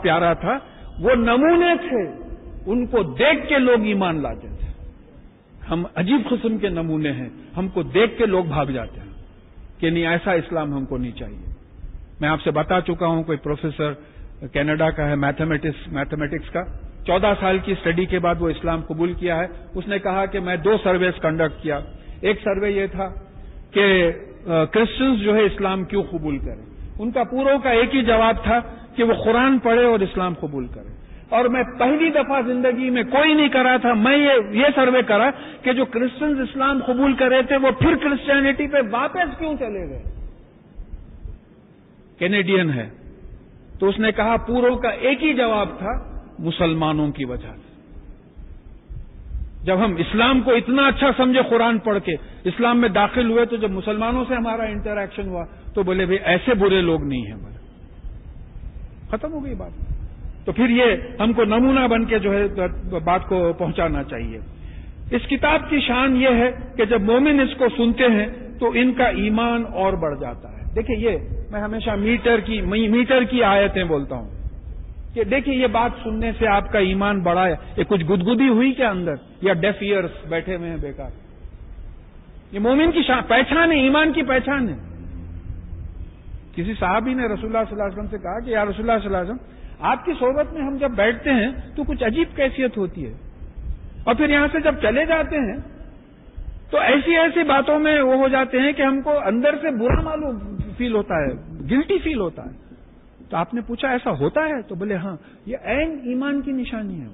پیارا تھا. وہ نمونے تھے, ان کو دیکھ کے لوگ ایمان لاتے تھے. ہم عجیب قسم کے نمونے ہیں, ہم کو دیکھ کے لوگ بھاگ جاتے ہیں کہ نہیں, ایسا اسلام ہم کو نہیں چاہیے. میں آپ سے بتا چکا ہوں, کوئی پروفیسر کینیڈا کا ہے میتھمیٹکس کا, 14 سال کی اسٹڈی کے بعد وہ اسلام قبول کیا ہے. اس نے کہا کہ میں 2 سرویز کنڈکٹ کیا. ایک سروے یہ تھا کہ کرسچنز جو ہے اسلام کیوں قبول کریں. ان کا پوروں کا ایک ہی جواب تھا کہ وہ قرآن پڑھے اور اسلام قبول کرے. اور میں پہلی دفعہ زندگی میں کوئی نہیں کرا تھا, میں یہ سروے کرا کہ جو کرسچنز اسلام قبول کرے تھے وہ پھر کرسچینٹی پہ واپس کیوں چلے گئے. کینیڈین ہے. تو اس نے کہا پوروں کا ایک ہی جواب تھا, مسلمانوں کی وجہ سے. جب ہم اسلام کو اتنا اچھا سمجھے قرآن پڑھ کے اسلام میں داخل ہوئے, تو جب مسلمانوں سے ہمارا انٹریکشن ہوا تو بولے بھائی ایسے برے لوگ نہیں ہیں, بولے ختم ہو گئی بات. تو پھر یہ ہم کو نمونہ بن کے جو ہے بات کو پہنچانا چاہیے. اس کتاب کی شان یہ ہے کہ جب مومن اس کو سنتے ہیں تو ان کا ایمان اور بڑھ جاتا ہے. دیکھیں, یہ میں ہمیشہ میٹر کی آیتیں بولتا ہوں کہ دیکھیں یہ بات سننے سے آپ کا ایمان بڑھا ہے. یہ کچھ گدگدی ہوئی کیا اندر, یا ڈیف ایئرس بیٹھے ہوئے ہیں بیکار. یہ مومن کی پہچان ہے, ایمان کی پہچان ہے. کسی صحابی نے رسول اللہ صلی اللہ علیہ وسلم سے کہا کہ یا رسول اللہ صلی اللہ علیہ وسلم, آپ کی صحبت میں ہم جب بیٹھتے ہیں تو کچھ عجیب کیفیت ہوتی ہے, اور پھر یہاں سے جب چلے جاتے ہیں تو ایسی باتوں میں وہ ہو جاتے ہیں کہ ہم کو اندر سے برا معلوم فیل ہوتا ہے, گلٹی فیل ہوتا ہے. تو آپ نے پوچھا ایسا ہوتا ہے؟ تو بولے ہاں, یہ عین ایمان کی نشانی ہے,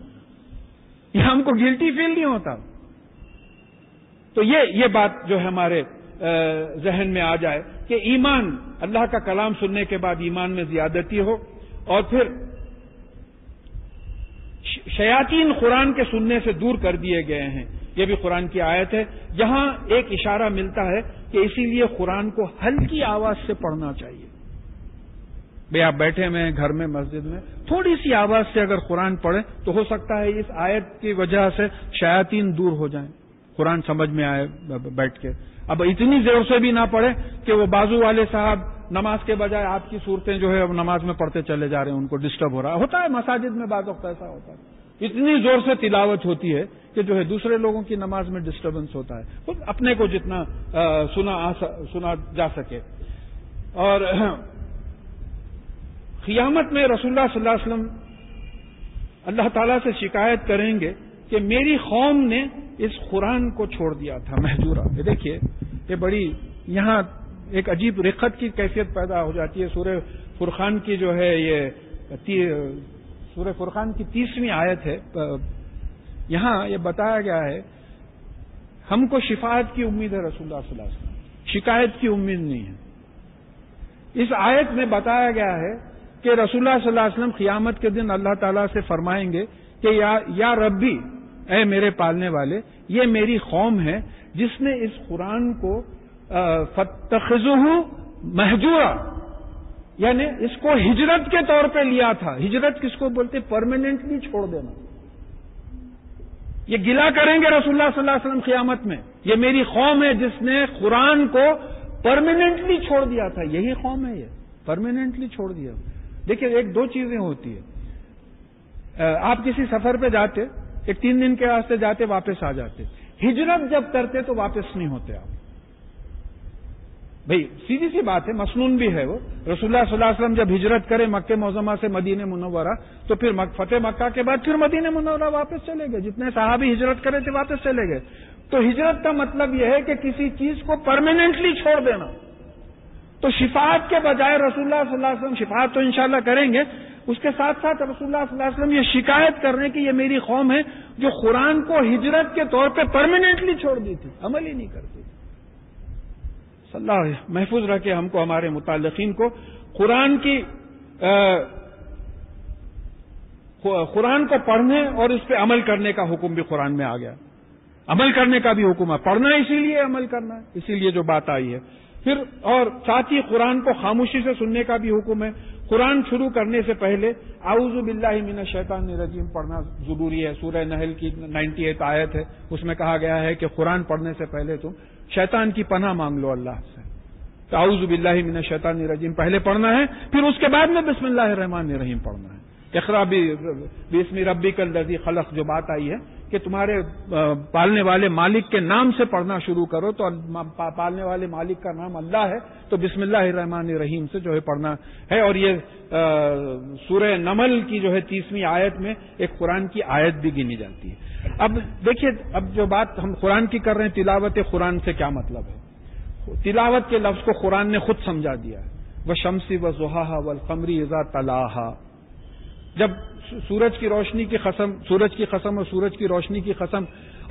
یہ ہم کو گلٹی فیل نہیں ہوتا. تو یہ بات جو ہے ہمارے ذہن میں آ جائے کہ ایمان, اللہ کا کلام سننے کے بعد ایمان میں زیادتی ہو. اور پھر شیاطین قرآن کے سننے سے دور کر دیے گئے ہیں, یہ بھی قرآن کی آیت ہے, جہاں ایک اشارہ ملتا ہے کہ اسی لیے قرآن کو ہلکی آواز سے پڑھنا چاہیے. بھئی آپ بیٹھے ہوئے ہیں گھر میں, مسجد میں, تھوڑی سی آواز سے اگر قرآن پڑھیں تو ہو سکتا ہے اس آیت کی وجہ سے شیاطین دور ہو جائیں, قرآن سمجھ میں آئے بیٹھ کے. اب اتنی زور سے بھی نہ پڑھے کہ وہ بازو والے صاحب نماز کے بجائے آپ کی صورتیں جو ہے اب نماز میں پڑھتے چلے جا رہے ہیں, ان کو ڈسٹرب ہو رہا ہوتا ہے. مساجد میں بعض وقت ایسا ہوتا ہے, اتنی زور سے تلاوت ہوتی ہے کہ جو ہے دوسرے لوگوں کی نماز میں ڈسٹربنس ہوتا ہے. خود اپنے کو جتنا سنا جا سکے. اور قیامت میں رسول اللہ صلی اللہ علیہ وسلم اللہ تعالیٰ سے شکایت کریں گے کہ میری قوم نے اس قرآن کو چھوڑ دیا تھا مہجورا. یہ دیکھیے, یہ بڑی یہاں ایک عجیب رقت کی کیفیت پیدا ہو جاتی ہے. سورہ فرقان کی جو ہے یہ سورہ فرقان کی 30ویں آیت ہے. یہاں یہ بتایا گیا ہے ہم کو شفاعت کی امید ہے, رسول اللہ صلی اللہ علیہ وسلم شکایت کی امید نہیں ہے. اس آیت میں بتایا گیا ہے کہ رسول اللہ صلی اللہ علیہ وسلم قیامت کے دن اللہ تعالیٰ سے فرمائیں گے کہ یا ربی, اے میرے پالنے والے, یہ میری قوم ہے جس نے اس قرآن کو فاتخذوہ مہجورا, یعنی اس کو ہجرت کے طور پہ لیا تھا. ہجرت کس کو بولتے؟ پرماننٹلی چھوڑ دینا. یہ گلا کریں گے رسول اللہ صلی اللہ علیہ وسلم قیامت میں, یہ میری قوم ہے جس نے قرآن کو پرماننٹلی چھوڑ دیا تھا. یہی قوم ہے, یہ پرماننٹلی چھوڑ دیا. دیکھیں, ایک دو چیزیں ہوتی ہیں. آپ کسی سفر پہ جاتے, ایک 3 دن کے واسطے جاتے, واپس آ جاتے. ہجرت جب کرتے تو واپس نہیں ہوتے آپ. بھئی سیدھی سی بات ہے, مسنون بھی ہے وہ. رسول اللہ صلی اللہ علیہ وسلم جب ہجرت کرے مکہ معظمہ سے مدینہ منورہ, تو پھر فتح مکہ کے بعد پھر مدینہ منورہ واپس چلے گئے. جتنے صحابی ہجرت کرے تھے واپس چلے گئے. تو ہجرت کا مطلب یہ ہے کہ کسی چیز کو پرماننٹلی چھوڑ دینا. تو شفاعت کے بجائے رسول اللہ صلی اللہ علیہ وسلم شفاعت تو انشاءاللہ کریں گے, اس کے ساتھ ساتھ رسول اللہ صلی اللہ علیہ وسلم یہ شکایت کر رہے ہیں کہ یہ میری قوم ہے جو قرآن کو ہجرت کے طور پہ پرماننٹلی چھوڑ دی تھی, عمل ہی نہیں کرتی. صلی اللہ محفوظ رکھے ہم کو, ہمارے متعلقین کو. قرآن کو پڑھنے اور اس پہ عمل کرنے کا حکم بھی قرآن میں آ گیا. عمل کرنے کا بھی حکم ہے, پڑھنا اسی لیے, عمل کرنا ہے اسی لیے جو بات آئی ہے. پھر اور ساتھ ہی قرآن کو خاموشی سے سننے کا بھی حکم ہے. قرآن شروع کرنے سے پہلے اعوذ باللہ من الشیطان الرجیم پڑھنا ضروری ہے. سورہ نحل کی 98 آیت ہے, اس میں کہا گیا ہے کہ قرآن پڑھنے سے پہلے تم شیطان کی پناہ مانگ لو اللہ سے. اعوذ باللہ من الشیطان الرجیم پہلے پڑھنا ہے, پھر اس کے بعد میں بسم اللہ الرحمن الرحیم پڑھنا ہے. اقرا باسم ربک الذی خلق جو بات آئی ہے کہ تمہارے پالنے والے مالک کے نام سے پڑھنا شروع کرو، تو پالنے والے مالک کا نام اللہ ہے، تو بسم اللہ الرحمن الرحیم سے جو ہے پڑھنا ہے. اور یہ سورہ نمل کی جو ہے 30ویں آیت میں ایک قرآن کی آیت بھی گنی جاتی ہے. اب دیکھیے، اب جو بات ہم قرآن کی کر رہے ہیں، تلاوت قرآن سے کیا مطلب ہے؟ تلاوت کے لفظ کو قرآن نے خود سمجھا دیا ہے. وَالشَّمْسِ وَضُحَاهَا وَالْقَمَرِ إِذَا تَلَاهَا. جب سورج کی روشنی کی قسم، سورج کی قسم اور سورج کی روشنی کی قسم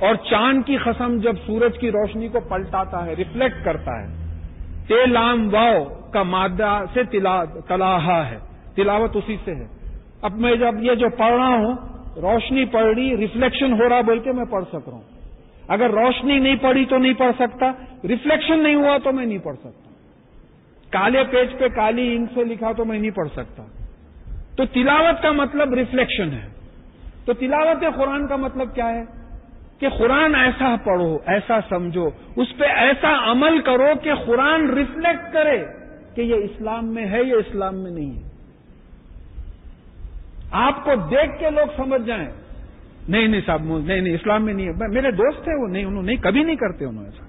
اور چاند کی قسم، جب سورج کی روشنی کو پلٹاتا ہے، ریفلیکٹ کرتا ہے، تے لام واو کا مادہ سے تلاہا ہے، تلاوت اسی سے ہے. اب میں جب یہ جو پڑھ رہا ہوں، روشنی پڑ رہی، ریفلیکشن ہو رہا بول کے میں پڑھ سک رہا ہوں. اگر روشنی نہیں پڑی تو نہیں پڑھ سکتا، ریفلیکشن نہیں ہوا تو میں نہیں پڑھ سکتا. کالے پیج پہ کالی انک سے لکھا تو میں نہیں پڑھ سکتا. تو تلاوت کا مطلب ریفلیکشن ہے. تو تلاوت قرآن کا مطلب کیا ہے؟ کہ قرآن ایسا پڑھو، ایسا سمجھو، اس پہ ایسا عمل کرو کہ قرآن ریفلیکٹ کرے کہ یہ اسلام میں ہے، یہ اسلام میں نہیں ہے. آپ کو دیکھ کے لوگ سمجھ جائیں نہیں صاحب، نہیں اسلام میں نہیں ہے. میرے دوست تھے، وہ نہیں، انہوں نہیں، کبھی نہیں کرتے انہوں ایسا.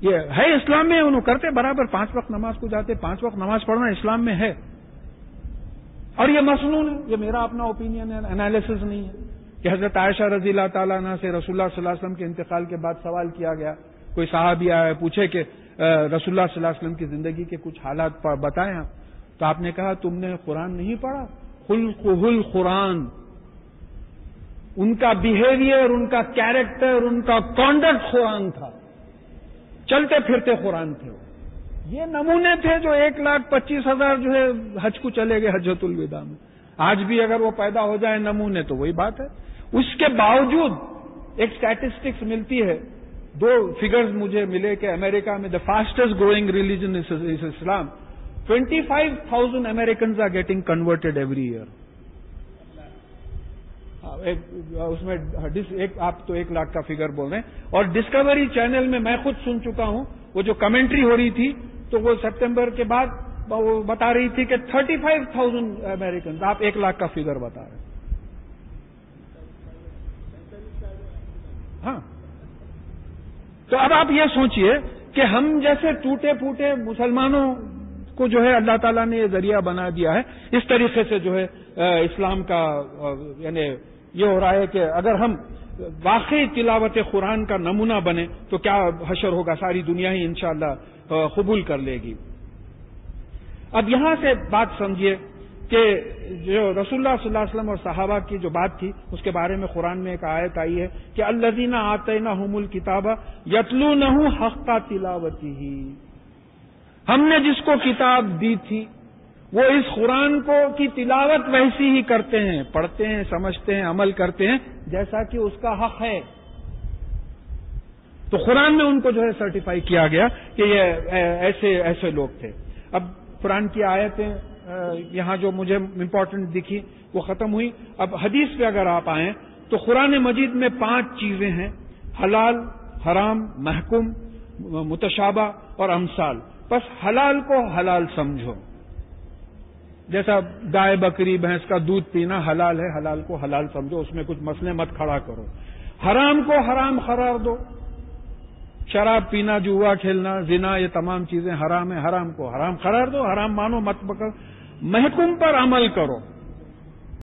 یہ ہے اسلام میں، انہوں کرتے برابر، 5 وقت نماز کو جاتے، 5 وقت نماز پڑھنا اسلام میں ہے. اور یہ مسنون ہے، یہ میرا اپنا اوپینین ہے، انالیسس نہیں ہے. کہ حضرت عائشہ رضی اللہ تعالیٰ عنہ سے رسول اللہ صلی اللہ علیہ وسلم کے انتقال کے بعد سوال کیا گیا، کوئی صحابی آیا پوچھے کہ رسول اللہ صلی اللہ علیہ وسلم کی زندگی کے کچھ حالات بتائیں آپ. تو آپ نے کہا تم نے قرآن نہیں پڑھا؟ خلقہ القرآن. ان کا بیہیویئر، ان کا کیریکٹر، ان کا کانڈکٹ قرآن تھا، چلتے پھرتے قرآن تھے. یہ نمونے تھے جو 1,25,000 جو ہے حج کو چلے گئے حجۃ الوداع میں. آج بھی اگر وہ پیدا ہو جائے نمونے تو وہی بات ہے. اس کے باوجود ایک اسٹیٹسٹکس ملتی ہے، 2 فگرز مجھے ملے کہ امریکہ میں the fastest growing religion is Islam. 25,000 Americans are getting converted every year. اس میں آپ تو 1 لاکھ کا فگر بول رہے ہیں. اور ڈسکوری چینل میں میں خود سن چکا ہوں، وہ جو کمنٹری ہو رہی تھی تو وہ سپٹمبر کے بعد وہ بتا رہی تھی کہ 35,000 Americans. آپ 1 لاکھ کا فگر بتا رہے ہیں. ہاں، تو اب آپ یہ سوچئے کہ ہم جیسے ٹوٹے پھوٹے مسلمانوں کو جو ہے اللہ تعالیٰ نے یہ ذریعہ بنا دیا ہے. اس طریقے سے جو ہے اسلام کا یعنی یہ ہو رہا ہے کہ اگر ہم واقعی تلاوت قرآن کا نمونہ بنے تو کیا حشر ہوگا، ساری دنیا ہی انشاءاللہ قبول کر لے گی. اب یہاں سے بات سمجھیے کہ جو رسول اللہ صلی اللہ علیہ وسلم اور صحابہ کی جو بات تھی اس کے بارے میں قرآن میں ایک آیت آئی ہے کہ الذین آتیناہم الکتاب یتلونہ حق تلاوتہ. ہم نے جس کو کتاب دی تھی وہ اس قرآن کو کی تلاوت ویسی ہی کرتے ہیں، پڑھتے ہیں، سمجھتے ہیں، عمل کرتے ہیں جیسا کہ اس کا حق ہے. تو قرآن میں ان کو جو ہے سرٹیفائی کیا گیا کہ یہ ایسے لوگ تھے. اب قرآن کی آیتیں یہاں جو مجھے امپورٹنٹ دکھی وہ ختم ہوئی. اب حدیث پہ اگر آپ آئیں تو قرآن مجید میں 5 چیزیں ہیں: حلال، حرام، محکوم، متشابہ اور امثال. بس حلال کو حلال سمجھو، جیسا گائے بکری بھینس کا دودھ پینا حلال ہے، حلال کو حلال سمجھو، اس میں کچھ مسئلے مت کھڑا کرو. حرام کو حرام قرار دو، شراب پینا، جوا کھیلنا، زنا، یہ تمام چیزیں حرام ہیں، حرام کو حرام قرار دو، حرام مانو مت پکڑ. محکوم پر عمل کرو،